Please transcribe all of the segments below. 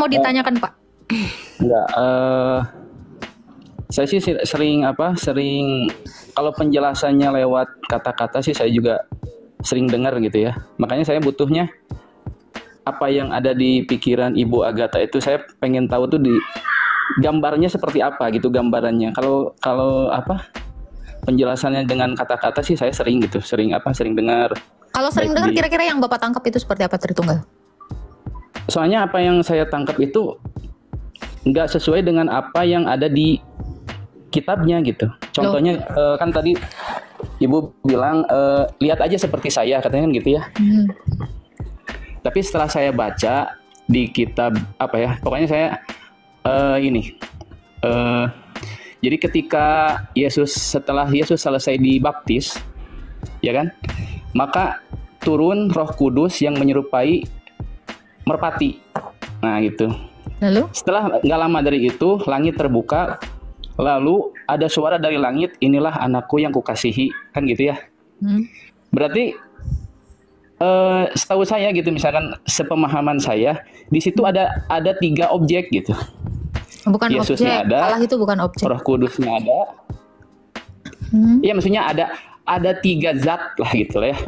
mau ditanyakan Pak? Enggak. Saya sih sering kalau penjelasannya lewat kata-kata sih saya juga sering dengar gitu ya. Makanya saya butuhnya apa yang ada di pikiran Ibu Agatha itu, saya pengen tahu tuh di gambarnya seperti apa gitu gambarannya. Kalau penjelasannya dengan kata-kata sih saya sering dengar. Kalau sering dengar kira-kira yang Bapak tangkap itu seperti apa Tritunggal? Soalnya apa yang saya tangkap itu nggak sesuai dengan apa yang ada di kitabnya gitu. Contohnya kan tadi Ibu bilang lihat aja seperti saya, katanya kan gitu ya. Tapi setelah saya baca di kitab pokoknya saya jadi ketika setelah Yesus selesai dibaptis, ya kan, maka turun Roh Kudus yang menyerupai merpati. Nah gitu. Lalu? Setelah nggak lama dari itu, langit terbuka, lalu ada suara dari langit, inilah anakku yang kukasihi, kan gitu ya. Berarti setahu saya gitu, misalkan sepemahaman saya, di situ ada 3 objek gitu. Bukan Yesusnya objek, ada, Allah itu bukan objek. Roh Kudusnya ada. Iya, maksudnya ada 3 zat lah gitu lah ya.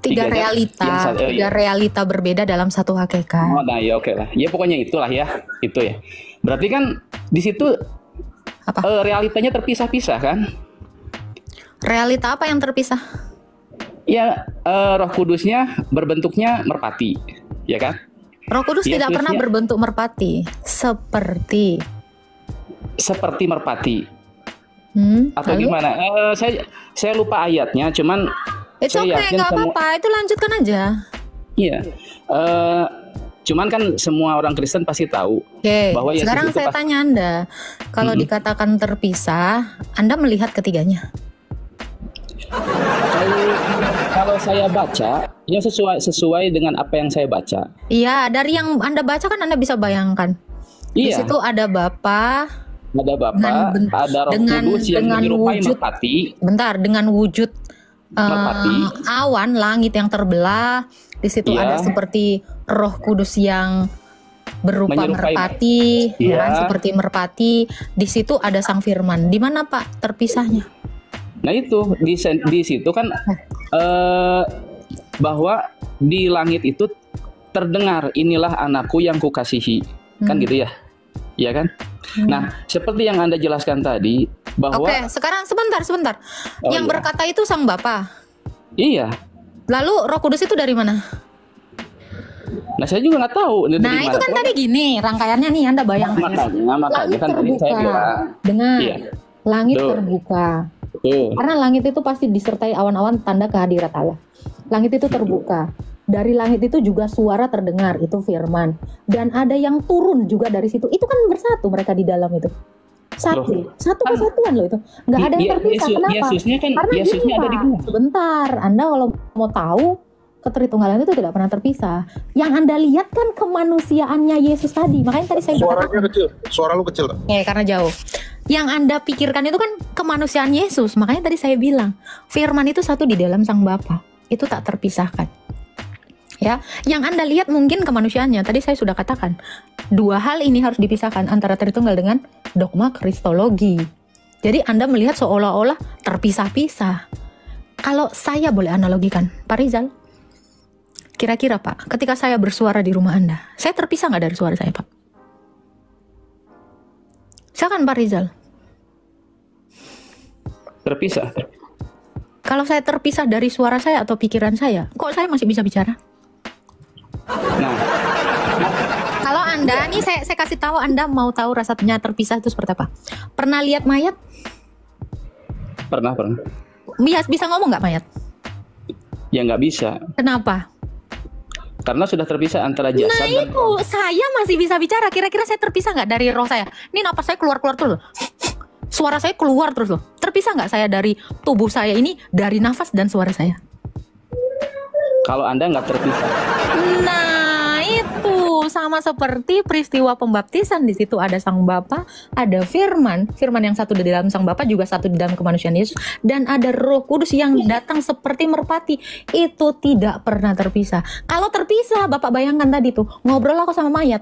3 realita, 3 realita berbeda dalam satu hakikat. Oh, nah ya oke lah. Ya pokoknya itulah ya, itu ya. Berarti kan di situ realitanya terpisah-pisah kan? Realita apa yang terpisah? Ya, Roh Kudusnya berbentuknya merpati, ya kan? Roh Kudus tidak pernah berbentuk merpati, seperti merpati. Atau lalu? Gimana? Saya lupa ayatnya, cuman saya yakin nggak apa-apa, itu lanjutkan aja. Iya. Cuman kan semua orang Kristen pasti tahu bahwa Yesus sekarang itu saya tanya Anda, kalau dikatakan terpisah, Anda melihat ketiganya? Kalau saya baca, ya sesuai dengan apa yang saya baca. Iya, dari yang Anda baca kan Anda bisa bayangkan. Di situ ada Bapa, ada Roh Kudus yang menyerupai merpati. Bentar, dengan wujud awan, langit yang terbelah. Di situ ada seperti Roh Kudus yang berupa merpati, seperti merpati. Di situ ada Sang Firman. Di mana Pak terpisahnya? Nah itu di situ kan bahwa di langit itu terdengar, inilah anakku yang kukasihi, kan gitu ya, iya kan? Nah seperti yang Anda jelaskan tadi bahwa sekarang sebentar. Yang berkata itu Sang Bapa. Iya. Lalu Roh Kudus itu dari mana? Nah saya juga nggak tahu. Nah itu kan tadi gini rangkaiannya nih, Anda bayangkan. Makanya kan tadi saya bilang. Dengan langit terbuka. Karena langit itu pasti disertai awan-awan tanda kehadirat Allah. Langit itu terbuka. Dari langit itu juga suara terdengar, itu firman. Dan ada yang turun juga dari situ. Itu kan bersatu mereka di dalam itu. Satu kesatuan loh itu. Nggak ada yang terpisah. Kenapa? Karena Yesusnya ada di bawah. Sebentar, Anda kalau mau tahu, ketritunggalan itu tidak pernah terpisah. Yang Anda lihat kan kemanusiaannya Yesus tadi. Makanya tadi saya suaranya kecil. Suara lu kecil. Karena jauh. Yang Anda pikirkan itu kan kemanusiaan Yesus. Makanya tadi saya bilang, firman itu satu di dalam Sang Bapa. Itu tak terpisahkan. Ya, yang Anda lihat mungkin kemanusiaannya. Tadi saya sudah katakan, 2 hal ini harus dipisahkan antara Tritunggal dengan dogma Kristologi. Jadi Anda melihat seolah-olah terpisah-pisah. Kalau saya boleh analogikan, Pak Rizal, kira-kira Pak, ketika saya bersuara di rumah Anda, saya terpisah nggak dari suara saya Pak? Silakan Pak Rizal. Terpisah. Kalau saya terpisah dari suara saya atau pikiran saya, kok saya masih bisa bicara? Nah, kalau Anda, nih saya kasih tahu, Anda mau tahu rasanya terpisah itu seperti apa? Pernah lihat mayat? Pernah. Bisa ngomong nggak mayat? Ya nggak bisa. Kenapa? Karena sudah terpisah antara jasad dan roh. Saya masih bisa bicara. Kira-kira saya terpisah nggak dari roh saya? Ini napas saya keluar terus. Suara saya keluar terus loh. Terpisah nggak saya dari tubuh saya ini, dari nafas dan suara saya? Kalau Anda nggak terpisah. Nah itu sama seperti peristiwa pembaptisan. Di situ ada Sang Bapa, ada Firman yang satu di dalam Sang Bapa juga satu di dalam kemanusiaan Yesus, dan ada Roh Kudus yang datang seperti merpati. Itu tidak pernah terpisah. Kalau terpisah, Bapak bayangkan tadi tuh ngobrol aku sama mayat.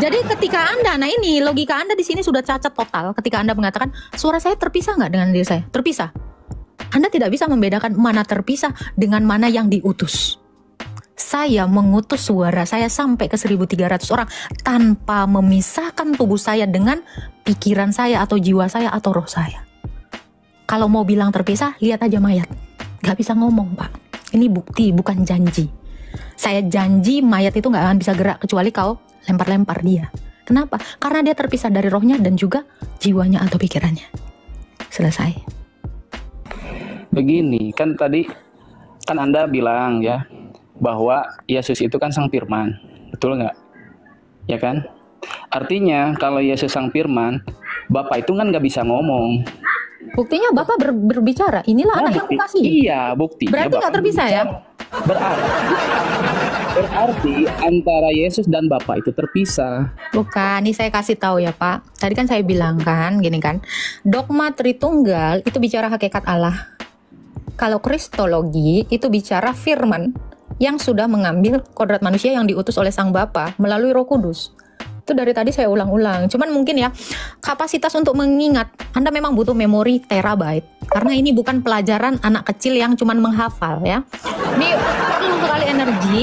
Jadi ketika Anda, nah ini logika Anda di sini sudah cacat total. Ketika Anda mengatakan suara saya terpisah nggak dengan diri saya? Terpisah. Anda tidak bisa membedakan mana terpisah dengan mana yang diutus. Saya mengutus suara saya sampai ke 1.300 orang tanpa memisahkan tubuh saya dengan pikiran saya atau jiwa saya atau roh saya. Kalau mau bilang terpisah, lihat aja mayat. Gak bisa ngomong, Pak. Ini bukti, bukan janji. Saya janji mayat itu gak akan bisa gerak kecuali kau lempar-lempar dia. Kenapa? Karena dia terpisah dari rohnya dan juga jiwanya atau pikirannya. Selesai. Begini, kan tadi kan Anda bilang ya bahwa Yesus itu kan Sang Firman, betul nggak? Ya kan? Artinya kalau Yesus Sang Firman, Bapak itu kan nggak bisa ngomong. Buktinya Bapak berbicara, inilah anak yang kukasih. Iya, buktinya. Berarti nggak terpisah ya? Berarti antara Yesus dan Bapak itu terpisah. Bukan, ini saya kasih tahu ya Pak. Tadi kan saya bilang kan, gini kan, dogma Tritunggal itu bicara hakikat Allah. Kalau Kristologi itu bicara firman yang sudah mengambil kodrat manusia yang diutus oleh Sang Bapa melalui Roh Kudus. Itu dari tadi saya ulang-ulang. Cuman mungkin ya, kapasitas untuk mengingat, Anda memang butuh memori terabyte. Karena ini bukan pelajaran anak kecil yang cuman menghafal ya. Ini perlu sekali energi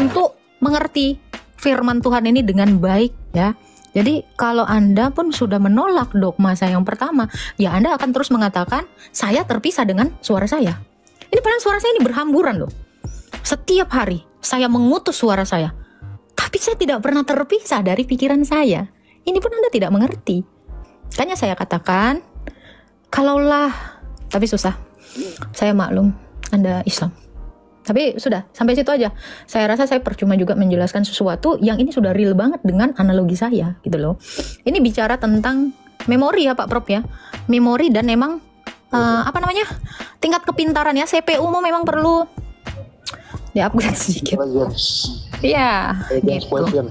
untuk mengerti firman Tuhan ini dengan baik ya. Jadi kalau Anda pun sudah menolak dogma saya yang pertama, ya Anda akan terus mengatakan, saya terpisah dengan suara saya. Ini padahal suara saya ini berhamburan loh. Setiap hari saya mengutus suara saya, tapi saya tidak pernah terpisah dari pikiran saya. Ini pun Anda tidak mengerti. Makanya saya katakan, kalaulah, tapi susah. Saya maklum, Anda Islam. Tapi sudah, sampai situ aja. Saya rasa saya percuma juga menjelaskan sesuatu yang ini sudah real banget dengan analogi saya, gitu loh. Ini bicara tentang memori ya Pak Prof ya. Memori dan memang, tingkat kepintaran ya. CPU-mu memang perlu di-upgrade sedikit. Iya, gitu.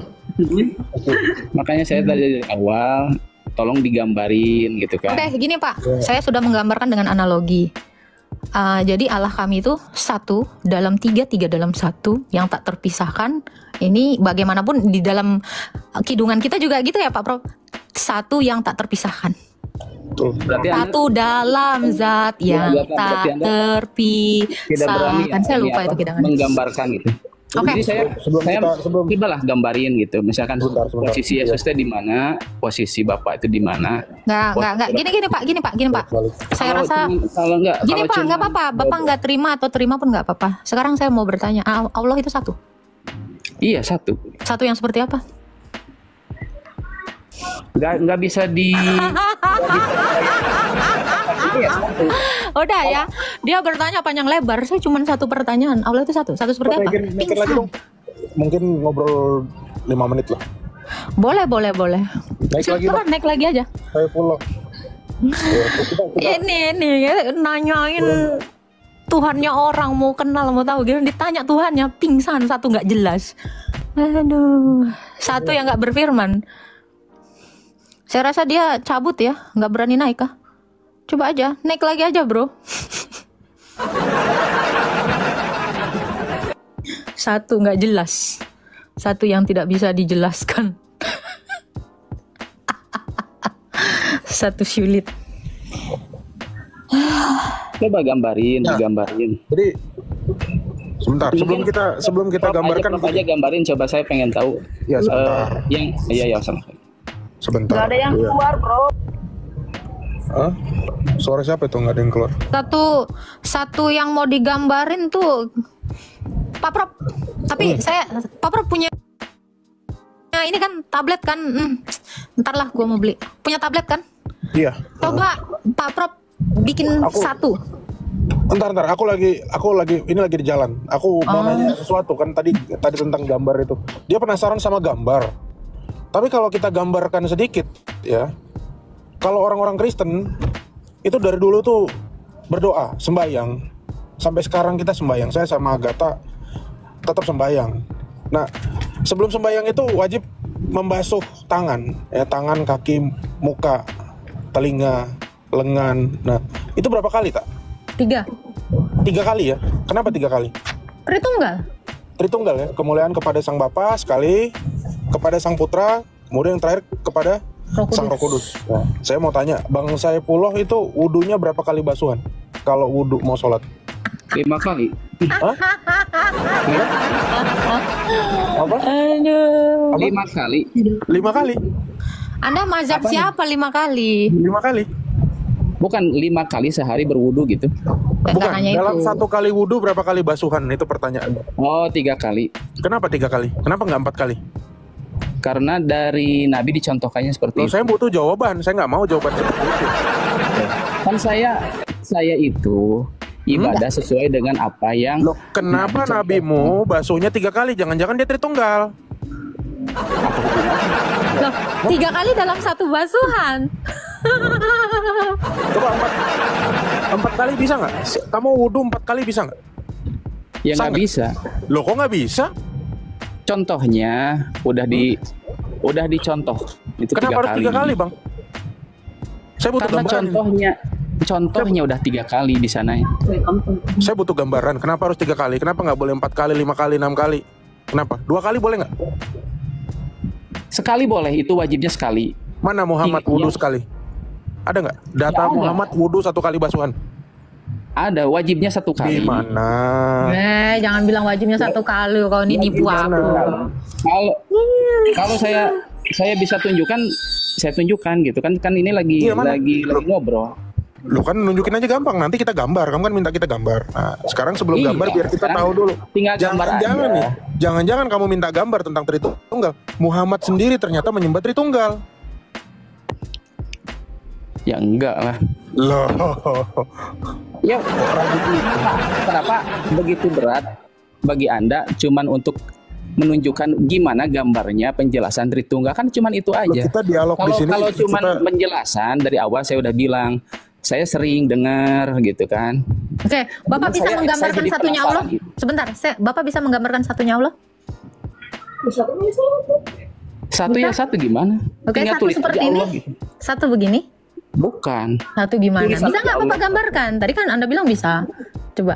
Makanya saya dari awal tolong digambarin gitu kan. Oke, gini Pak, saya sudah menggambarkan dengan analogi. Jadi Allah kami itu satu dalam tiga, tiga dalam satu yang tak terpisahkan. Ini bagaimanapun di dalam kidungan kita juga gitu ya Pak Prof. Satu yang tak terpisahkan. Satu dalam zat yang tak terpisahkan. Saya lupa itu kidangan. Menggambarkan gitu. Oke. Jadi saya cobalah gambarin gitu. Misalkan posisi Yesusnya di mana, posisi Bapak itu di mana. Enggak. Gini Pak. Saya rasa gini Pak, enggak apa-apa. Bapak enggak terima atau terima pun enggak apa-apa. Sekarang saya mau bertanya, Allah itu satu? Iya, satu. Satu yang seperti apa? Nggak bisa di Udah ya, dia bertanya panjang lebar. Saya cuma satu pertanyaan. Allah itu satu seperti apa? Mikir lagi dong. Mungkin ngobrol 5 menit lah. Boleh. Naik lagi aja. Saya pulang. Ini ya, nanyain Tuhannya orang, mau kenal, mau tahu gitu, ditanya Tuhannya pingsan, satu nggak jelas. Aduh, satu yang nggak berfirman. Saya rasa dia cabut ya, nggak berani naik kah? Coba aja, naik lagi aja bro. Satu nggak jelas, satu yang tidak bisa dijelaskan. Satu sulit. Coba gambarin. Jadi sebentar, sebelum kita gambarkan aja gambarin, coba saya pengen tahu. Ya sebentar. Sebentar. Gak ada yang keluar, bro. Hah? Suara siapa itu nggak ada yang keluar? Satu yang mau digambarin tuh Pak Prof. Tapi Pak Prof punya ini kan tablet kan? Ntar lah gua mau beli. Punya tablet kan? Iya. Coba Pak Prof bikin satu. Bentar, aku lagi ini lagi di jalan. Aku mau nanya sesuatu kan tadi tentang gambar itu. Dia penasaran sama gambar. Tapi kalau kita gambarkan sedikit ya, kalau orang-orang Kristen itu dari dulu tuh berdoa, sembahyang. Sampai sekarang kita sembahyang. Saya sama Agatha tetap sembahyang. Nah, sebelum sembahyang itu wajib membasuh tangan, ya, tangan, kaki, muka, telinga, lengan. Nah, itu berapa kali, Tak? 3 kali ya? Kenapa 3 kali? Tritunggal. Tritunggal ya, kemuliaan kepada Sang Bapa sekali, kepada Sang Putra, kemudian yang terakhir kepada Sang Roh Kudus. Nah, saya mau tanya, Bang Saifullah itu wudunya berapa kali basuhan? Kalau wudu mau sholat? 5 kali. Hah? Apa? Aduh. 5 kali. 5 kali? Anda mazhab siapa 5 kali? 5 kali? Bukan 5 kali sehari berwudu gitu. Bukan, nanya dalam itu. 1 kali wudu berapa kali basuhan? Itu pertanyaan. Oh, 3 kali. Kenapa 3 kali? Kenapa nggak 4 kali? Karena dari Nabi dicontohkannya seperti Loh, itu. saya butuh jawaban, saya nggak mau jawaban seperti itu. Kan saya itu ibadah sesuai dengan apa yang Loh, kenapa nabimu basuhnya 3 kali? Jangan-jangan dia Tritunggal. Loh, 3 kali dalam 1 basuhan. Coba 4 kali bisa nggak? Kamu wudu 4 kali bisa nggak? ya nggak Sangat. bisa. Loh, kok nggak bisa? Contohnya udah dicontoh itu Kenapa harus 3 kali, Bang? Saya butuh Karena gambaran. contohnya udah 3 kali di sana. Saya butuh gambaran. Kenapa harus 3 kali? Kenapa nggak boleh 4 kali, 5 kali, 6 kali? Kenapa? 2 kali boleh nggak? Sekali boleh, itu wajibnya sekali. Mana Muhammad Iya. wudu sekali? Ada nggak? Data Nggak ada. Muhammad wudu 1 kali basuhan? Ada wajibnya 1 kali. Di mana? Jangan bilang wajibnya 1 kali, kau ini nipu aku. Kalau saya bisa tunjukkan, saya tunjukkan gitu kan ini lagi Iya, mana? lagi ngobrol. Lu kan nunjukin aja gampang. Nanti kita gambar. Kamu kan minta kita gambar. Nah, sekarang sebelum Iya, gambar biar kita sekarang tahu dulu. tinggal gambar Jangan-jangan aja. nih. Jangan-jangan kamu minta gambar tentang Tritunggal. Muhammad sendiri ternyata menyembah Tritunggal. Ya enggak lah. Loh. Ya kenapa begitu berat bagi Anda cuman untuk menunjukkan gimana gambarnya penjelasan Tritunggal, kan cuman itu Loh, aja. kita dialog di sini. Kalau cuman kita- penjelasan dari awal saya udah bilang, saya sering dengar gitu kan. Oke, Bapak bisa Saya menggambarkan jadi satunya penasaran Allah? gitu. Sebentar, Bapak bisa menggambarkan satunya Allah? Satu ya satu gimana? Oke, Tinggal satu tulis seperti aja ini. Allah gitu. Satu begini? Bukan. Satu gimana? Tulis Bisa satu nggak Bapak Allah. gambarkan? Tadi kan Anda bilang bisa. Coba.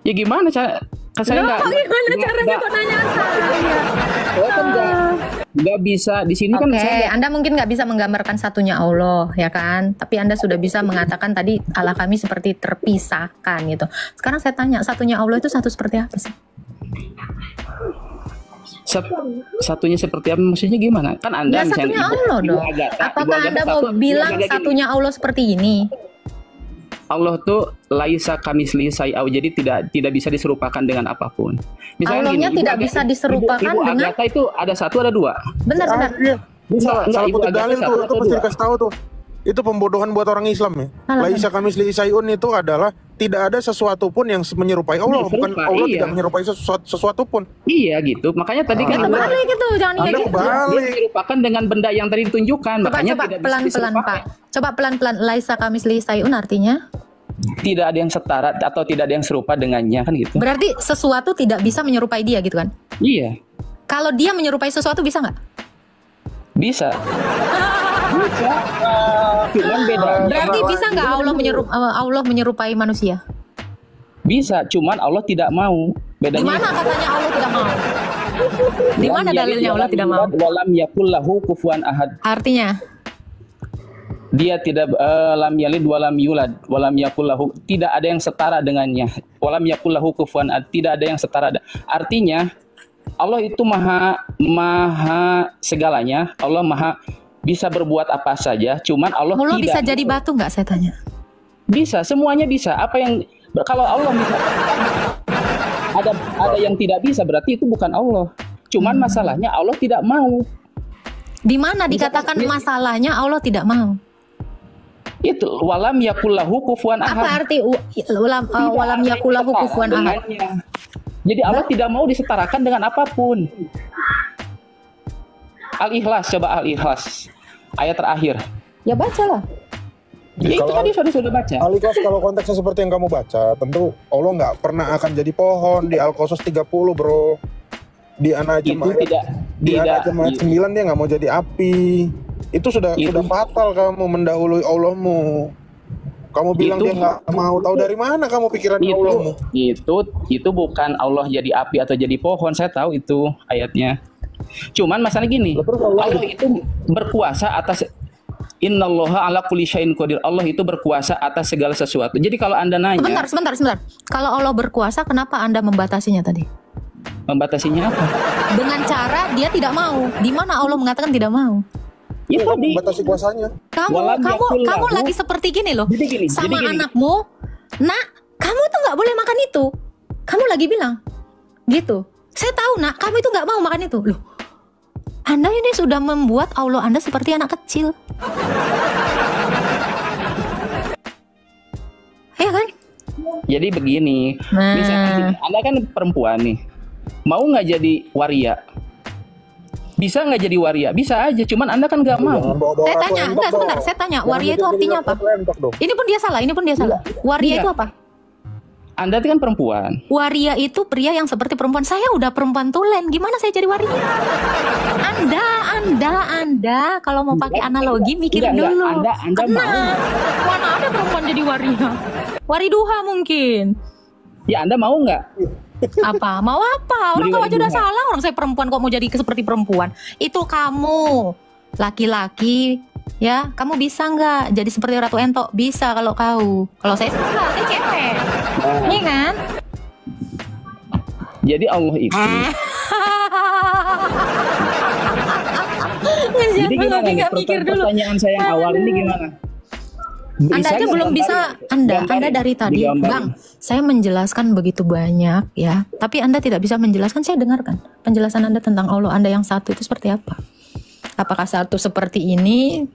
Ya gimana cara? Kan saya Loh, gimana caranya kok nanya saya? Saya kan nggak bisa di sini kan Oke, saya Anda mungkin nggak bisa menggambarkan satunya Allah, ya kan? Tapi Anda sudah bisa mengatakan tadi Allah kami seperti terpisahkan gitu. Sekarang saya tanya, satunya Allah itu satu seperti apa sih? satunya seperti apa, maksudnya gimana? Kan Anda Ya satunya misalnya Allah Ibu dong. Agatha, Apakah Ibu Agatha Anda mau satu, bilang Ibu Agatha gini, satunya Allah seperti ini? Allah tuh laisa kamisli sayau, jadi tidak bisa diserupakan dengan apapun. Allahnya Ibu tidak Agatha- bisa diserupakan Ibu dengan- Agatha itu ada 1 ada 2. Benar-benar. Iya. Salah Enggak, Ibu putih Agatha dalil satu tuh, itu atau mesti dua? dikasih tahu tuh. Itu pembodohan buat orang Islam ya. Salah, Laisa kamisli sayun itu adalah tidak ada sesuatu pun yang menyerupai Allah, Nah, bukan serupa, Allah iya. tidak menyerupai sesuatu pun. Iya gitu. Makanya tadi kan Ya kebalik itu, jangan Anda kayak gitu. kebalik. dia diserupakan dengan benda yang tadi ditunjukkan. Coba Makanya coba tidak bisa pelan-pelan diserupakan. Pak. Coba pelan-pelan. Laisa kamisli sayun artinya Tidak ada yang setara atau tidak ada yang serupa dengannya kan gitu. berarti sesuatu tidak bisa menyerupai dia gitu kan? Iya, Kalau dia menyerupai sesuatu bisa nggak? bisa. Bisa. Cuman bedanya Berarti bisa nggak Allah menyerupai manusia? bisa, cuman Allah tidak mau. Di Bedanya mana katanya Allah tidak mau? Di mana dalilnya Allah tidak mau? Walam yakul lahu kufuwan ahad. Artinya, Dia tidak lam yalid walam yulad walam yakul lahu, tidak ada yang setara dengannya. Walam yakul lahu kufuwan ahad, tidak ada yang setara. Artinya Allah itu maha segalanya. Allah maha bisa berbuat apa saja, cuman Allah Allah tidak. bisa jadi batu nggak saya tanya? Bisa, semuanya bisa. Apa yang kalau Allah bisa ada yang tidak bisa, berarti itu bukan Allah. Cuman masalahnya Allah tidak mau. Di mana dikatakan masalahnya Allah tidak mau? Itu walam yakullahu kufuwan ahad. Apa arti walam yakulahu kufuwan ahad? Dengannya. Jadi Allah tidak mau disetarakan dengan apapun. Al-Ikhlas, coba Al-Ikhlas. Ayat terakhir. Ya bacalah. Ya, itu tadi sudah baca. Al-Ikhlas kalau konteksnya seperti yang kamu baca, tentu Allah nggak pernah akan jadi pohon di Al-Qasas 30, bro. Di An-Najm Itu tidak di An-Najm ayat 9 dia nggak mau jadi api. Itu sudah fatal kamu mendahului Allahmu. Kamu bilang Itu- dia nggak mau, tahu dari mana kamu pikiran Allahmu? itu bukan Allah jadi api atau jadi pohon. Saya tahu itu ayatnya. Cuman masalah gini, Allah itu berkuasa atas, innallaha ala kulli syai'in qadir. Allah itu berkuasa atas segala sesuatu. Jadi kalau Anda nanya, Sebentar. Kalau Allah berkuasa, kenapa Anda membatasinya tadi? membatasinya apa? Dengan cara dia tidak mau. Di mana Allah mengatakan tidak mau? Ya tadi. Batasi kuasanya. Walam yakul Kamu lahu. lagi seperti gini loh. Jadi gini, sama jadi gini. anakmu, nak, kamu tuh nggak boleh makan itu. Kamu lagi bilang gitu. Saya tahu nak, kamu itu nggak mau makan itu. Loh, Anda ini sudah membuat Allah Anda seperti anak kecil. Ya kan? Jadi begini, Nah. misalnya Anda kan perempuan nih, mau nggak jadi waria? Bisa nggak jadi waria? Bisa aja, cuman Anda kan nggak mau. Jangan bawa-bawa Saya aku tanya, entok enggak dong. sebentar, saya tanya, Jangan waria itu jadi artinya apa? aku entok dong. Ini pun dia salah. Waria Iya. itu apa? Anda itu kan perempuan. Waria itu pria yang seperti perempuan. Saya udah perempuan tulen. Gimana saya jadi waria? Anda kalau mau pakai analogi mikirin Enggak, dulu. Anda Kena. mau. Mana ada perempuan jadi waria? Wariduha mungkin. Ya Anda mau nggak? Apa? Mau apa? Orang Jadi kamu aja udah wariduha. salah. Orang saya perempuan kok mau jadi seperti perempuan. Itu kamu. Laki-laki. Ya, kamu bisa nggak jadi seperti Ratu Entok? Bisa kalau kau. Kalau saya salah, saya cewek. Iya kan? Jadi Allah itu. Jadi gimana lagi nih? nggak mikir dulu. Pertanyaan saya yang awal ini gimana? Anda aja nggak belum gambarin? bisa. Anda Gambarin. dari tadi, Digambarin. Bang. Saya menjelaskan begitu banyak ya, tapi Anda tidak bisa menjelaskan. Saya dengarkan penjelasan Anda tentang Allah Anda yang satu itu seperti apa? Apakah satu seperti ini,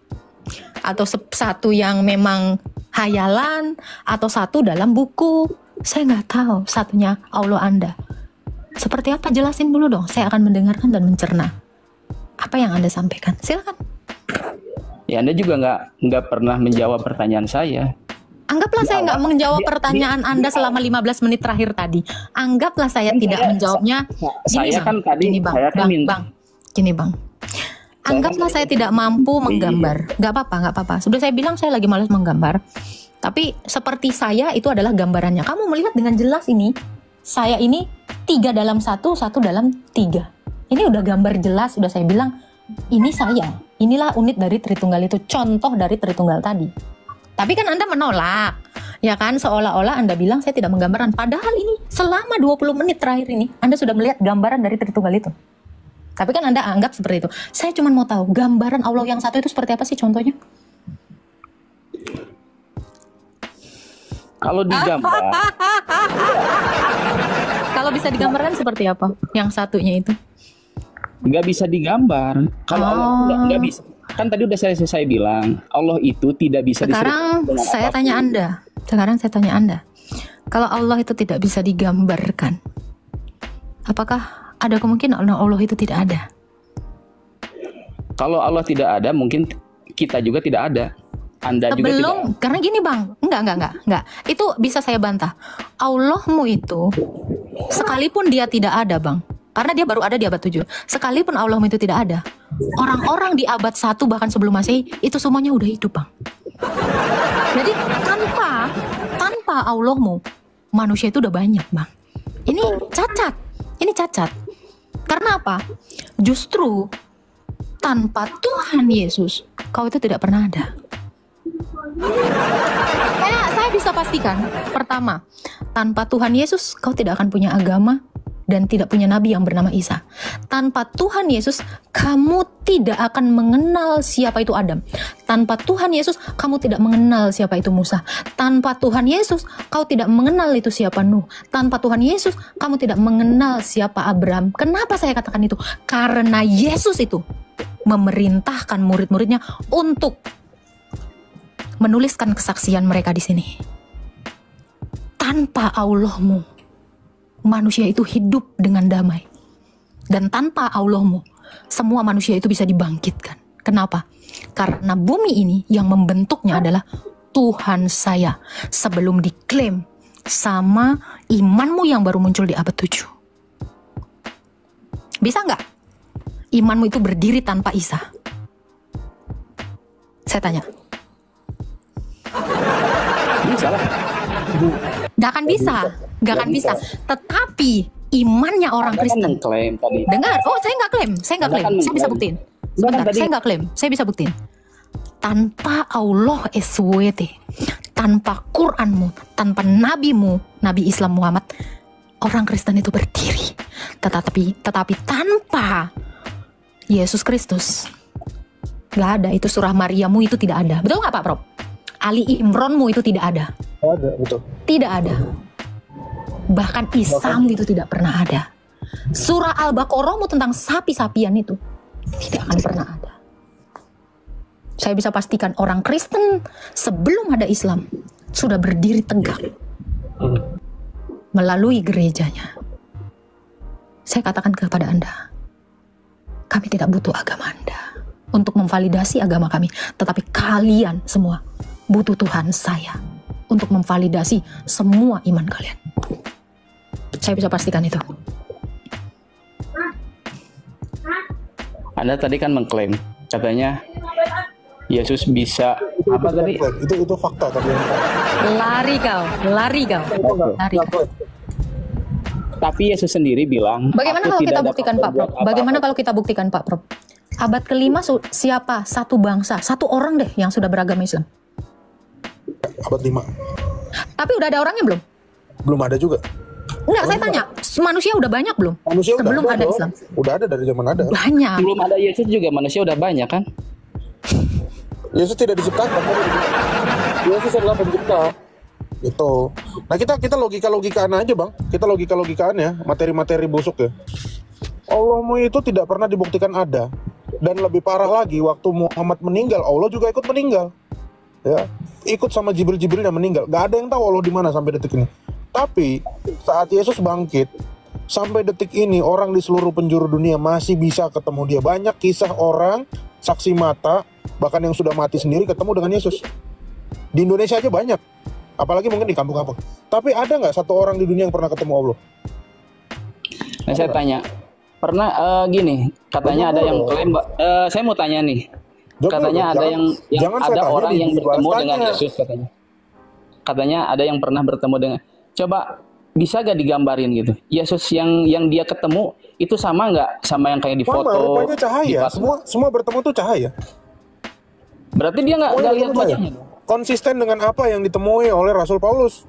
atau satu yang memang hayalan, atau satu dalam buku? Saya nggak tahu satunya Allah Anda seperti apa. Jelasin dulu dong. Saya akan mendengarkan dan mencerna apa yang Anda sampaikan. Silakan. Ya Anda juga nggak pernah menjawab pertanyaan saya. Anggaplah Di saya nggak awal, menjawab di- pertanyaan di- Anda di- selama 15 menit terakhir tadi. Anggaplah saya Kan tidak saya- menjawabnya. Saya kan tadi, Gini bang, saya kan bang, minta. bang. Gini bang. Anggaplah saya tidak mampu menggambar. Nggak apa-apa. Sudah saya bilang saya lagi malas menggambar. Tapi seperti saya itu adalah gambarannya. Kamu melihat dengan jelas ini. Saya ini 3 dalam 1, 1 dalam 3. Ini udah gambar jelas. Sudah saya bilang ini saya. Inilah unit dari Tritunggal itu. Contoh dari Tritunggal tadi. Tapi kan Anda menolak. Ya kan, seolah-olah Anda bilang saya tidak menggambarkan. Padahal ini selama 20 menit terakhir ini Anda sudah melihat gambaran dari Tritunggal itu. Tapi kan Anda anggap seperti itu. Saya cuma mau tahu gambaran Allah yang satu itu seperti apa sih contohnya? Kalau digambar, Kalau bisa digambarkan seperti apa? Yang satunya itu. nggak bisa digambar. Kalau Allah Oh. nggak bisa. Kan tadi udah saya bilang, Allah itu tidak bisa Sekarang diserupakan dengan saya apapun. tanya Anda. Kalau Allah itu tidak bisa digambarkan, apakah ada kemungkinan Allah itu tidak ada? Kalau Allah tidak ada, mungkin kita juga tidak ada. Anda juga tidak. Sebelum, karena gini bang, enggak. Itu bisa saya bantah. Allahmu itu, sekalipun dia tidak ada bang, karena dia baru ada di abad 7. Sekalipun Allahmu itu tidak ada, orang-orang di abad 1 bahkan sebelum Masehi, itu semuanya udah hidup bang. Jadi tanpa Allahmu, manusia itu udah banyak bang. Ini cacat. Karena apa? Justru tanpa Tuhan Yesus, kau itu tidak pernah ada. Saya bisa pastikan, pertama, tanpa Tuhan Yesus kau tidak akan punya agama dan tidak punya nabi yang bernama Isa. Tanpa Tuhan Yesus kamu tidak akan mengenal siapa itu Adam. Tanpa Tuhan Yesus kamu tidak mengenal siapa itu Musa. Tanpa Tuhan Yesus kau tidak mengenal itu siapa Nuh. Tanpa Tuhan Yesus kamu tidak mengenal siapa Abraham. Kenapa saya katakan itu? Karena Yesus itu memerintahkan murid-muridnya untuk menuliskan kesaksian mereka di sini. Tanpa Allahmu, manusia itu hidup dengan damai. Dan tanpa Allahmu, semua manusia itu bisa dibangkitkan. Kenapa? Karena bumi ini yang membentuknya adalah Tuhan saya. Sebelum diklaim sama imanmu yang baru muncul di abad 7. Bisa nggak imanmu itu berdiri tanpa Isa? Saya tanya. Bisa lah. Gak akan bisa, gak akan bisa. Tetapi imannya orang Anda kan Kristen. mengklaim tadi. Dengar, oh saya nggak klaim, saya nggak Anda klaim, kan saya bisa mengklaim. buktiin. Anda kan Sebentar, tadi- saya nggak klaim, saya bisa buktiin. Tanpa Allah SWT, tanpa Quranmu, tanpa nabimu, Nabi Islam Muhammad, orang Kristen itu berdiri. Tetapi tanpa Yesus Kristus, nggak ada. Itu surah Maryamu itu tidak ada. Betul nggak Pak Prof? Ali Imronmu itu tidak ada. Ada, betul. Tidak ada. Bahkan Isamu itu tidak pernah ada. Surah Al-Baqarahmu tentang sapi-sapian itu tidak akan pernah ada. Saya bisa pastikan orang Kristen sebelum ada Islam sudah berdiri tegak melalui gerejanya. Saya katakan kepada Anda, kami tidak butuh agama Anda untuk memvalidasi agama kami, tetapi kalian semua butuh Tuhan saya untuk memvalidasi semua iman kalian. Saya bisa pastikan itu. Anda tadi kan mengklaim, katanya Yesus bisa apa tadi? Itu fakta tadi. Lari kau. Lari kau. Tapi Yesus sendiri bilang, Bagaimana "Aku kalau tidak kita dapat buktikan Pak berbuat Prof? Bagaimana apa-apa." kalau kita buktikan Pak Prof? Abad kelima siapa? Satu bangsa, satu orang deh yang sudah beragama Islam. Abad 5. Tapi udah ada orangnya belum? Belum ada juga. Enggak, saya tanya. Manusia udah banyak belum? Manusia Sebelum udah ada dong. Islam. Udah ada dari zaman ada. Banyak. Sebelum ada Yesus juga manusia udah banyak kan? Yesus tidak diciptakan. Yesus adalah pencipta. Itu. Nah kita logika-logikaan aja bang. Kita logika-logikaan ya. Materi-materi busuk ya. Allahmu itu tidak pernah dibuktikan ada. Dan lebih parah lagi, waktu Muhammad meninggal, Allah juga ikut meninggal. Ya, ikut sama Jibril-Jibrilnya meninggal. Gak ada yang tahu Allah di mana sampai detik ini. Tapi saat Yesus bangkit, sampai detik ini orang di seluruh penjuru dunia masih bisa ketemu dia. Banyak kisah orang saksi mata, bahkan yang sudah mati sendiri ketemu dengan Yesus. Di Indonesia aja banyak, apalagi mungkin di kampung-kampung. Tapi ada nggak satu orang di dunia yang pernah ketemu Allah? Nah saya tanya, pernah gini, katanya ada yang klaim, saya mau tanya nih, katanya ada yang jangan saya ada tanya orang nih, yang dibahas bertemu dengan tanya. Yesus katanya. Katanya ada yang pernah bertemu dengan, coba bisa gak digambarin gitu, Yesus yang dia ketemu itu sama nggak sama yang kayak di Sama, foto? rupanya di cahaya. patung? Semua bertemu tuh cahaya. Berarti dia nggak Semuanya lihat bertemu cahaya. wajahnya dong? Konsisten dengan apa yang ditemui oleh Rasul Paulus.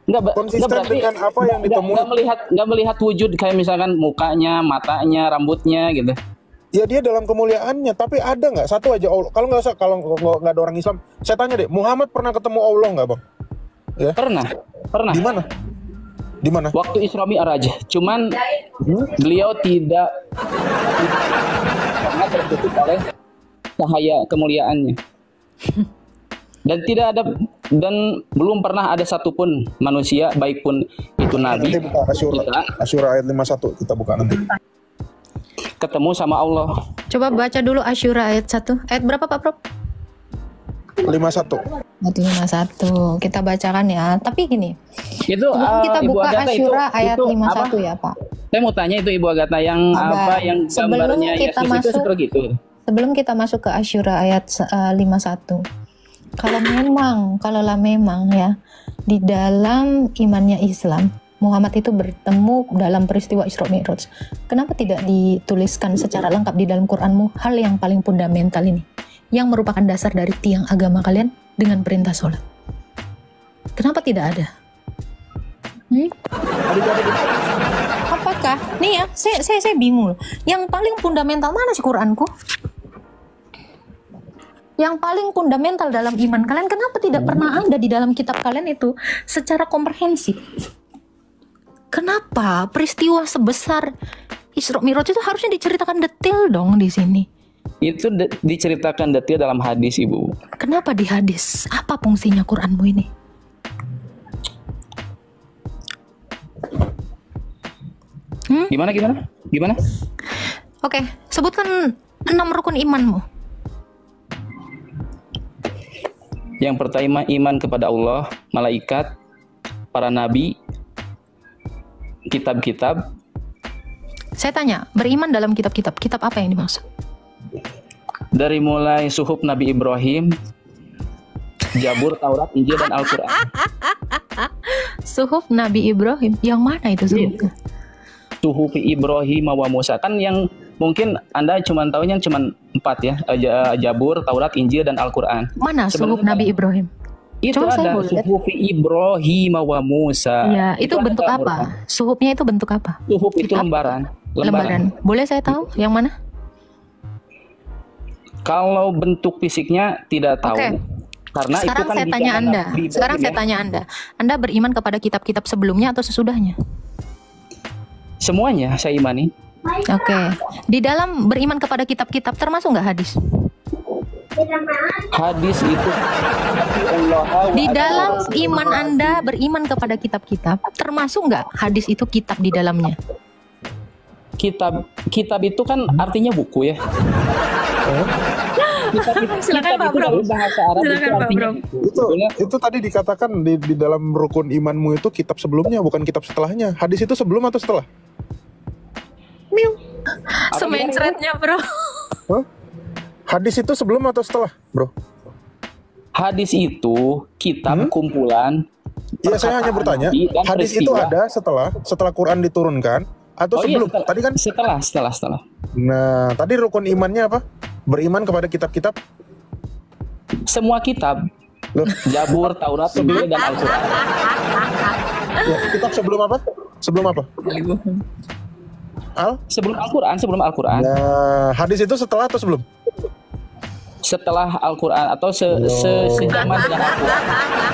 Konsisten dengan apa yang ditemui. nggak melihat wujud kayak misalkan mukanya, matanya, rambutnya gitu. Ya dia dalam kemuliaannya, tapi ada nggak satu aja Allah? Kalau nggak ada orang Islam, saya tanya deh, Muhammad pernah ketemu Allah nggak bang? Ya. Pernah. Di mana? Di mana? Waktu Isra Mi'raj, cuman beliau tidak karena tertutup oleh cahaya kemuliaannya. Dan belum pernah ada satupun manusia, baik pun itu nabi, Nanti buka Asyura ayat 51 kita buka nanti. ketemu sama Allah. Coba baca dulu Asyura ayat 1. Ayat berapa Pak Prof? 51. Ayat 51. Kita bacakan ya. Tapi gini, Itu sebelum kita Ibu buka Agatha, Asyura ayat itu 51 apa? ya Pak. Saya mau tanya itu Ibu Agatha yang Sabar. apa yang Sebelum gambarnya kita Yesus itu masuk- seperti itu. Sebelum kita masuk ke Asyura ayat 51. Kalaulah memang ya di dalam imannya Islam Muhammad itu bertemu dalam peristiwa Isra Mi'raj. Kenapa tidak dituliskan secara lengkap di dalam Qur'anmu hal yang paling fundamental ini yang merupakan dasar dari tiang agama kalian dengan perintah sholat? Kenapa tidak ada? Apakah? Nih ya, saya bingung loh. Yang paling fundamental mana sih Qur'anku? Yang paling fundamental dalam iman kalian, kenapa tidak pernah ada di dalam kitab kalian itu secara komprehensif? Kenapa peristiwa sebesar Isra Mi'raj itu harusnya diceritakan detail dong di sini? Itu diceritakan detail dalam hadis, Ibu. Kenapa di hadis? Apa fungsinya Qur'anmu ini? Gimana? Oke, sebutkan 6 rukun imanmu. Yang pertama iman kepada Allah, malaikat, para nabi, kitab-kitab. Saya tanya, beriman dalam kitab-kitab. Kitab apa yang dimaksud? Dari mulai suhuf Nabi Ibrahim, Zabur, Taurat, Injil, dan Al-Quran. Suhuf Nabi Ibrahim. Yang mana itu suhufnya? Suhuf Ibrahim wa Musa. Kan yang mungkin Anda cuma tahunya cuma 4 ya. Zabur, Taurat, Injil, dan Al-Quran. Mana suhuf Nabi Ibrahim? Itu Coba saya ada boleh lihat. Suhuf Ibrahim wa Musa. Ya, itu ada bentuk Al-Quran. apa? Suhufnya itu bentuk apa? Suhuf itu Kitab? lembaran. Boleh saya tahu yang mana? Kalau bentuk fisiknya tidak tahu. Oke. Karena Sekarang itu kan saya di tanya zaman Anda. Nabi Sekarang Ibrahim saya ya. tanya Anda. Anda beriman kepada kitab-kitab sebelumnya atau sesudahnya? Semuanya saya imani. Oke. Di dalam beriman kepada kitab-kitab termasuk nggak hadis? Hadis itu Di dalam iman Anda beriman kepada kitab-kitab termasuk nggak hadis itu kitab di dalamnya? kitab itu kan artinya buku ya. Silakan Pak itu Bro. dari bahasa Arab Silakan, itu Pak artinya Bro. buku. Itu Sebetulnya itu tadi dikatakan di dalam rukun imanmu itu kitab sebelumnya bukan kitab setelahnya. Hadis itu sebelum atau setelah? Semencretnya Bro. Hah? Hadis itu sebelum atau setelah, bro? hadis itu kitab kumpulan. Iya, saya hanya bertanya. Nabi dan Hadis itu peristiwa. ada setelah Quran diturunkan atau Oh iya, sebelum? Tadi kan. setelah. Nah, tadi rukun imannya apa? Beriman kepada kitab-kitab. Semua kitab. Loh, Zabur, Taurat, Injil, dan Al-Quran. ya, kitab sebelum apa? Sebelum apa? Sebelum Al-Quran. Nah, hadis itu setelah atau sebelum? Setelah Al-Quran atau sejaman dengan Al-Quran.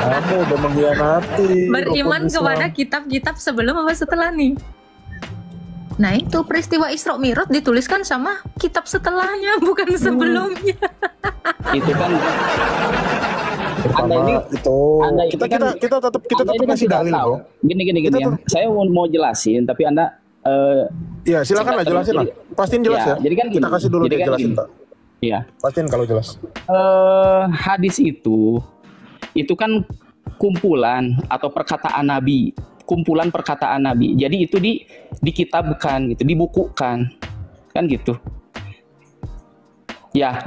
Kamu udah mengkhianati. Beriman rukun Islam. kepada kitab-kitab sebelum apa setelah nih? Nah itu peristiwa Isra Mi'raj dituliskan sama kitab setelahnya bukan sebelumnya. Itu kan Pertama, Anda ini Anda ini kita kan- tetap Anda ini kan ngasih tidak dalil, tahu. bro. Gini Kita ya. Saya mau jelasin tapi Anda Iya, silakan lah, jelasin lah. Pastiin jelas ya. Jadi kan Kita gini, kasih dulu jadi dia kan jelasin, gini. tak? Iya. Pastiin kalau jelas. Hadis itu kan kumpulan atau perkataan Nabi, kumpulan perkataan Nabi. Jadi itu dikitabkan gitu, dibukukan, kan gitu. Ya,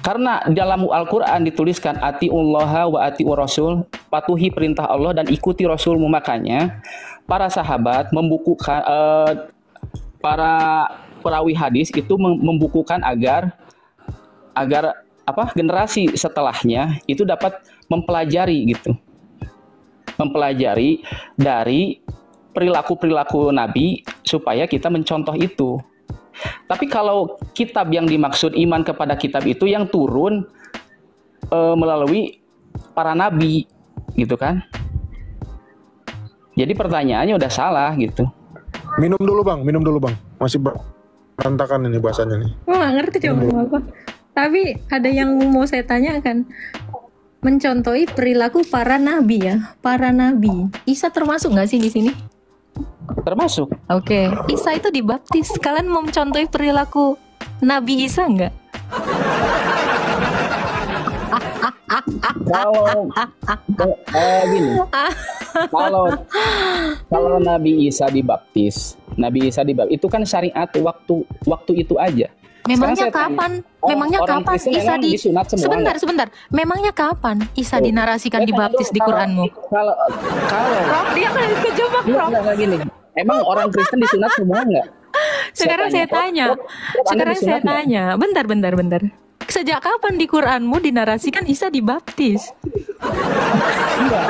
karena dalam Al-Quran dituliskan atiullaha wa atiur rasul, patuhi perintah Allah dan ikuti Rasulmu, makanya para sahabat membukukan, para perawi hadis itu membukukan agar generasi setelahnya itu dapat mempelajari gitu, mempelajari dari perilaku Nabi supaya kita mencontoh itu. Tapi kalau kitab yang dimaksud iman kepada kitab itu yang turun melalui para nabi gitu kan. Jadi pertanyaannya udah salah gitu. Minum dulu bang. Masih berantakan ini bahasanya nih. Gue nggak ngerti dia ngomong apa. Tapi ada yang mau saya tanyakan. Mencontohi perilaku para nabi ya, para nabi. Isa termasuk nggak sih di sini? Termasuk. Oke. Isa itu dibaptis. Kalian mau mencontohi perilaku Nabi Isa nggak? Kalau gini, kalau Nabi Isa dibaptis, itu kan syariat waktu itu aja. Memangnya Sekarang saya tanya, kapan? Memangnya orang kapan Kristen Isa memang disunat semua Sebentar. Memangnya kapan Isa dinarasikan Saya tanya dibaptis dulu, di Quranmu? Kalau Prof, dia kan kejebak, Prof. enggak gini, emang orang Kristen disunat semua enggak? Sekarang saya tanya. Bentar. Sejak kapan di Quranmu dinarasikan Isa dibaptis? Enggak.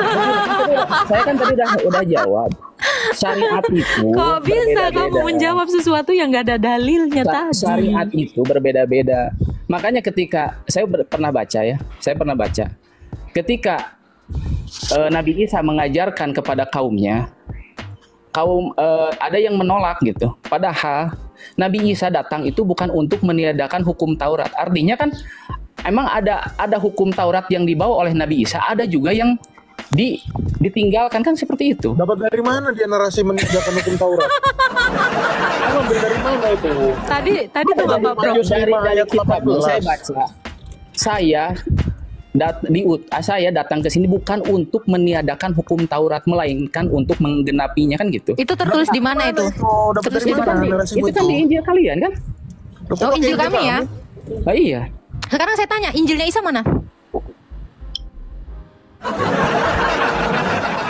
Saya kan tadi udah jawab. Syariat itu Kok bisa kamu menjawab sesuatu yang gak ada dalilnya tadi? Syariat itu berbeda-beda. Makanya ketika saya pernah baca, ketika Nabi Isa mengajarkan kepada kaumnya, ada yang menolak gitu. Padahal Nabi Isa datang itu bukan untuk meniadakan hukum Taurat. Artinya kan emang ada hukum Taurat yang dibawa oleh Nabi Isa, ada juga yang ditinggalkan, kan seperti itu. Dapat dari mana dia narasi menegakkan hukum Taurat? Kamu ambil dari mana itu? Tadi tuh Bapak Prof. Dari ayat kitab 18. saya baca, saya datang ke sini bukan untuk meniadakan hukum Taurat, melainkan untuk menggenapinya, kan gitu. Itu tertulis di mana itu? Dapat Terus dari di mana mana? narasimu Itu kan di Injil kalian kan? Oh, Injil kami ya. Oh iya. Sekarang saya tanya, Injilnya Isa mana?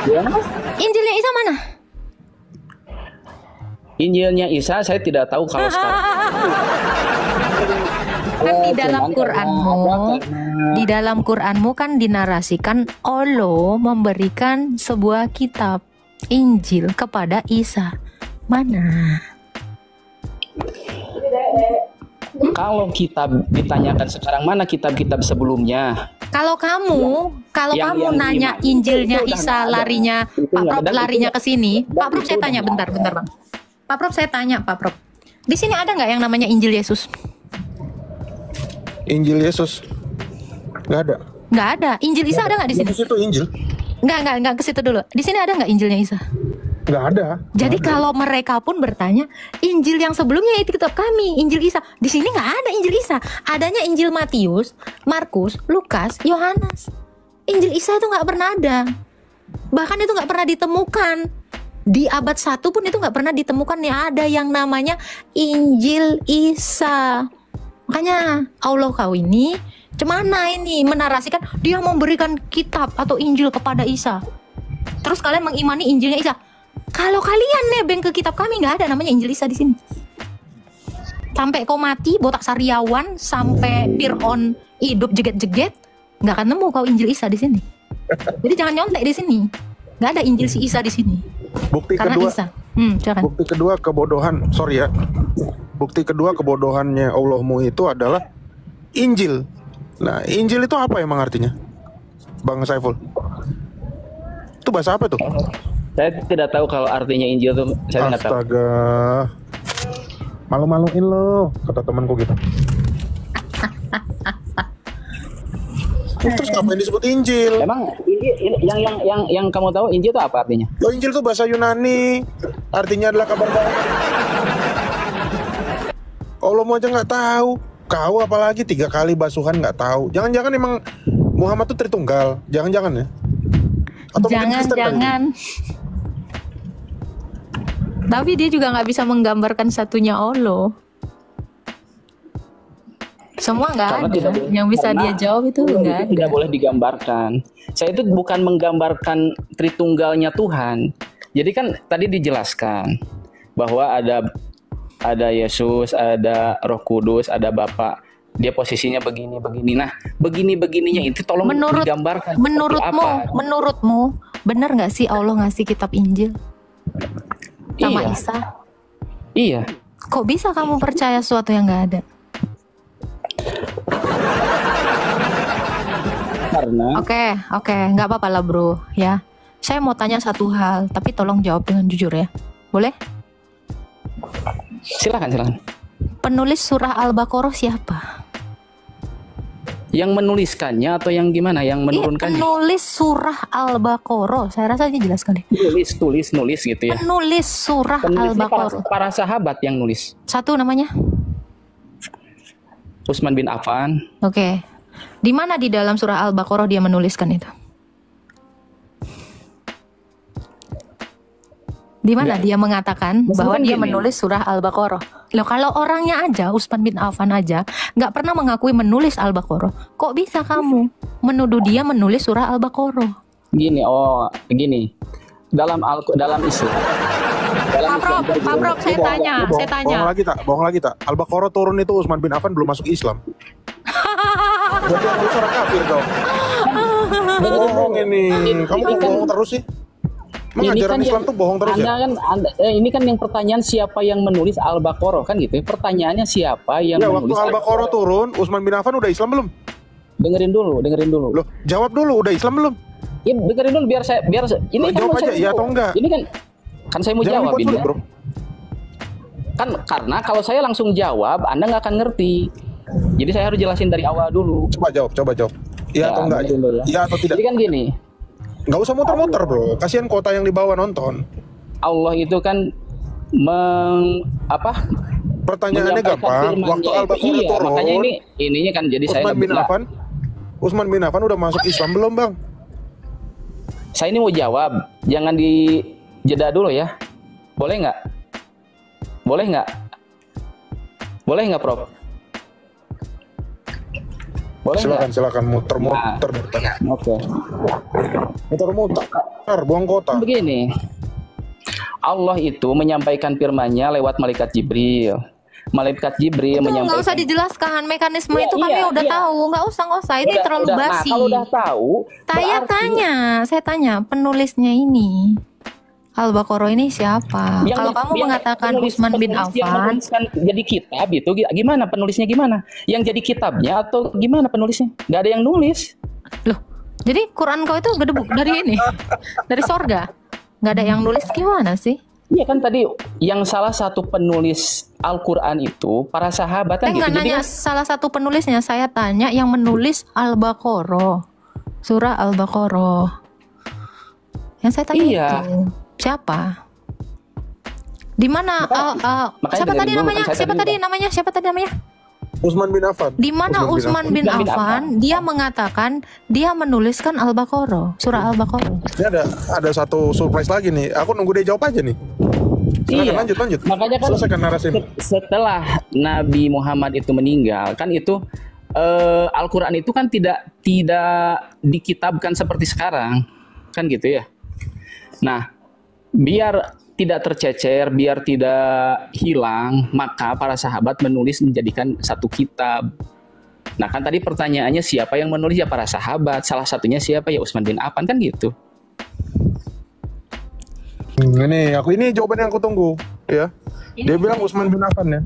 Ya. Injilnya Isa mana? Injilnya Isa saya tidak tahu kalau sekarang. Kan di dalam Cuman Quranmu, di dalam Quranmu kan dinarasikan Allah memberikan sebuah kitab Injil kepada Isa. Mana? Kalau kitab ditanyakan sekarang, mana kitab-kitab sebelumnya? Kalau kamu Yang nanya lima. Injilnya Itu udah Isa, nggak ada. larinya Itu Pak nggak Prof ada. larinya ke sini. Pak Prof itu saya udah tanya nggak bentar ada. Bang. Pak Prof saya tanya Pak Prof. Di sini ada nggak yang namanya Injil Yesus? Injil Yesus nggak ada. Nggak ada. Injil Isa ada nggak di sini? Di situ Injil Nggak ke situ dulu. Di sini ada nggak Injilnya Isa? nggak ada. Jadi kalau mereka pun bertanya, Injil yang sebelumnya itu kitab kami, Injil Isa. Di sini nggak ada Injil Isa. Adanya Injil Matius, Markus, Lukas, Yohanes. Injil Isa itu nggak pernah ada. Bahkan itu nggak pernah ditemukan. Di abad 1 pun itu nggak pernah ditemukan ya ada yang namanya Injil Isa. Makanya Allah kau ini cemana ini menarasikan dia memberikan kitab atau Injil kepada Isa. Terus kalian mengimani Injilnya Isa. Kalau kalian nebeng ke kitab kami nggak ada namanya Injil Isa di sini. Sampai kau mati botak sariawan, sampai Fir'aun hidup jeget-jeget, nggak akan nemu kau Injil Isa di sini. Jadi jangan nyontek di sini. Nggak ada Injil si Isa di sini. Bukti Karena kedua, Isa. Silakan. bukti kedua kebodohan. Sorry ya. Bukti kedua kebodohannya Allahmu itu adalah Injil. Nah, Injil itu apa emang artinya, Bang Saiful? Itu bahasa apa tuh? Saya tidak tahu kalau artinya Injil itu, saya nggak tahu. Astaga, malu-maluin lo, kata temanku gitu. Terus ngapain disebut Injil? Emang ini yang kamu tahu Injil itu apa artinya? Lo Injil tuh bahasa Yunani, artinya adalah kabar baik. Allah mau aja nggak tahu, kau apalagi 3 kali basuhan nggak tahu. Jangan-jangan emang Muhammad tuh Tritunggal, jangan-jangan ya? Atau mungkin Kristen kali? Jangan. Tapi dia juga nggak bisa menggambarkan satunya Allah. Semua nggak Karena ada. tidak boleh- Yang bisa karena dia jawab itu nggak ada. tidak boleh digambarkan. Saya itu bukan menggambarkan Tritunggalnya Tuhan. Jadi kan tadi dijelaskan bahwa ada Yesus, ada Roh Kudus, ada Bapa. Dia posisinya begini-begini. Nah, begini-begininya itu tolong digambarkan. seperti apa. Menurutmu, benar nggak sih Allah ngasih kitab Injil sama Iya. Isa? Iya. Kok bisa kamu percaya sesuatu yang nggak ada? Karena Oke, nggak apa-apa lah bro, ya. Saya mau tanya satu hal, tapi tolong jawab dengan jujur ya. Boleh? silakan. Penulis surah Al-Baqarah siapa? Yang menuliskannya atau yang gimana? Yang menurunkannya? Penulis surah Al-Baqarah. Saya rasa ini jelas sekali. Nulis gitu ya. Penulis surah Penulisnya Al-Baqarah. para sahabat yang nulis. Satu namanya? Utsman bin Affan. Oke. Di mana di dalam surah Al-Baqarah dia menuliskan itu? Di mana dia mengatakan bahwa dia menulis surah Al-Baqarah? Loh, kalau orangnya aja, Utsman bin Affan aja, nggak pernah mengakui menulis Al-Baqarah. Kok bisa kamu menuduh dia menulis surah Al-Baqarah? Gini. Dalam Islam. Pak Prof, saya tanya. Bohong lagi tak. Al-Baqarah turun itu Utsman bin Affan belum masuk Islam. Berarti yang nulis orang kafir dong. Bohong ini. Kamu kok bohong terus sih? Mengajaran Islam tuh bohong terus ya? Ini kan yang pertanyaan siapa yang menulis Al-Baqarah kan gitu. Pertanyaannya siapa yang Ya, waktu menulis Al-Baqarah turun, Utsman bin Affan udah Islam belum? Dengerin dulu. Loh, jawab dulu, udah Islam belum? Ya, dengerin dulu biar ini Lo jawab aja, iya atau enggak? Ini kan saya mau Jangan jawab ini. dibuat-buat, bro. Kan karena kalau saya langsung jawab, Anda nggak akan ngerti. Jadi saya harus jelasin dari awal dulu. Coba jawab. Iya atau enggak? dengerin dulu ya. Iya atau tidak? Jadi kan gini, Nggak usah muter-muter, bro. Kasihan kota yang di bawah nonton. Allah itu kan Pertanyaannya menyampaikan gampang. firman-Nya Waktu itu. Al-Baqarah Iya, turun, makanya ininya kan jadi saya Utsman bin Affan udah masuk Islam belum, Bang? Saya ini mau jawab, jangan dijeda dulu ya. Boleh nggak? Boleh nggak, Prof? Boleh nggak? Silakan muter-muter dari tadi. Oke. Muter-muter buang kota. Begini, Allah itu menyampaikan firman-Nya lewat malaikat Jibril. Malaikat Jibril Itu nggak menyampaikan. usah dijelaskan mekanisme Iya, itu kami iya, udah iya. tahu, nggak usah itu terlalu Nah, basi. kalau udah tahu, Saya tanya penulisnya ini Al-Baqarah ini siapa? Kalau kamu mengatakan Utsman bin Affan, jadi kitab itu gimana penulisnya gimana? Yang jadi kitabnya atau gimana penulisnya? Nggak ada yang nulis. loh, jadi Quran kau itu gedebuk dari ini, dari sorga, nggak ada yang nulis gimana sih? Iya kan tadi yang salah satu penulis Al-Quran itu para sahabat kan Saya nggak gitu. Jadi nanya salah satu penulisnya, saya tanya yang menulis Al-Baqarah, surah Al-Baqarah. Yang saya tanya Iya. itu siapa? Di mana? makanya Siapa dengerin tadi dulu, namanya? kan saya tadi Siapa tadi namanya? Utsman bin Affan. Di mana Utsman bin Affan dia mengatakan dia menuliskan Al-Baqarah, surah Al-Baqarah. Ini ada satu surprise lagi nih. Aku nunggu dia jawab aja nih. Silakan, Iya. lanjut. Makanya kan Selesaikan narasi. setelah Nabi Muhammad itu meninggal kan itu Al-Quran itu kan tidak dikitabkan seperti sekarang kan gitu ya. Nah, biar tidak tercecer, biar tidak hilang, maka para sahabat menulis menjadikan satu kitab. Nah, kan tadi pertanyaannya siapa yang menulis? Ya para sahabat. Salah satunya siapa? Ya Utsman bin Affan kan gitu. Ini jawaban yang aku tunggu, ya. Dia bilang Utsman bin Affan ya.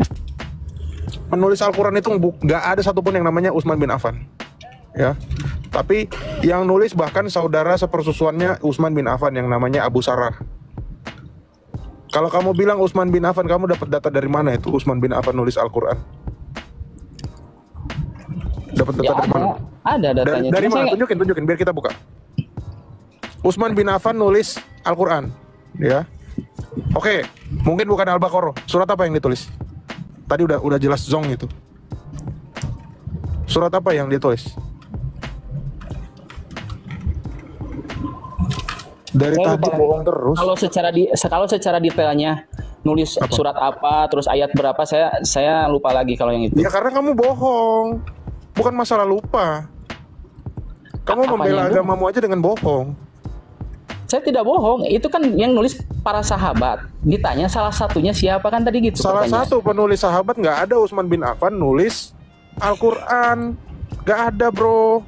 Penulis Al-Quran itu nggak ada satupun yang namanya Utsman bin Affan, ya. Tapi yang nulis bahkan saudara sepersusuannya Utsman bin Affan yang namanya Abu Sarah. Kalau kamu bilang Utsman bin Affan, kamu dapat data dari mana itu Utsman bin Affan nulis Al-Quran? Dapat data Ya dari mana? ada datanya. Dari Cuma mana? saya Tunjukin biar kita buka. Utsman bin Affan nulis Al-Quran, ya. Oke, mungkin bukan Al-Baqarah. Surat apa yang ditulis? Tadi udah jelas zong itu. Surat apa yang ditulis? Dari Saya tadi lupa. bohong terus. Kalau secara detailnya nulis surat apa, terus ayat berapa, saya lupa lagi kalau yang itu. Ya karena kamu bohong. Bukan masalah lupa. Kamu Apanya membela yang agamamu aja dengan bohong. Saya tidak bohong, itu kan yang nulis para sahabat. Ditanya salah satunya siapa kan tadi gitu. Salah pertanyaan. satu penulis sahabat nggak ada Utsman bin Affan nulis Al-Quran. Nggak ada, bro.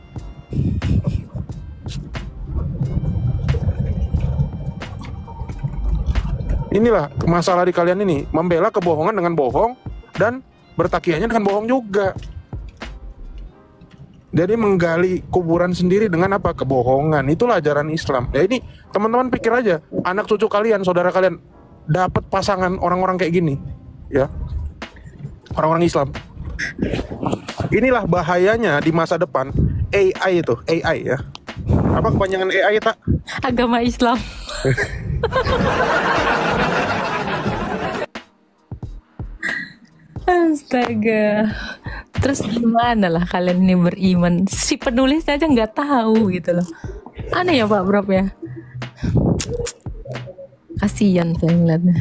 Inilah masalah di kalian ini, membela kebohongan dengan bohong dan bertakiahnya dengan bohong juga. Jadi menggali kuburan sendiri dengan apa? Kebohongan. Itulah ajaran Islam. Ya ini teman-teman pikir aja, anak cucu kalian, saudara kalian dapat pasangan orang-orang kayak gini, ya. Orang-orang Islam. Inilah bahayanya di masa depan AI itu, AI ya. Apa kepanjangan AI tak? Agama Islam. Astaga. Terus gimana lah kalian ini beriman? Si penulisnya aja nggak tahu gitu loh. Aneh ya Pak Prof ya. Kasian saya ngeliatnya.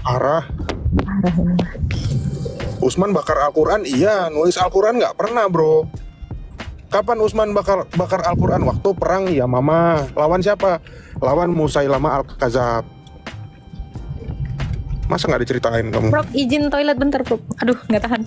Arah. Parah ini. Utsman bakar Al-Quran, iya. Nulis Al-Quran nggak pernah, bro. Kapan Utsman bakar Al-Quran? Waktu perang Yamama. Lawan siapa? Lawan Musailamah Al-Kadzab. Masa nggak diceritain kamu? Prof izin toilet bentar Prof. Aduh nggak tahan.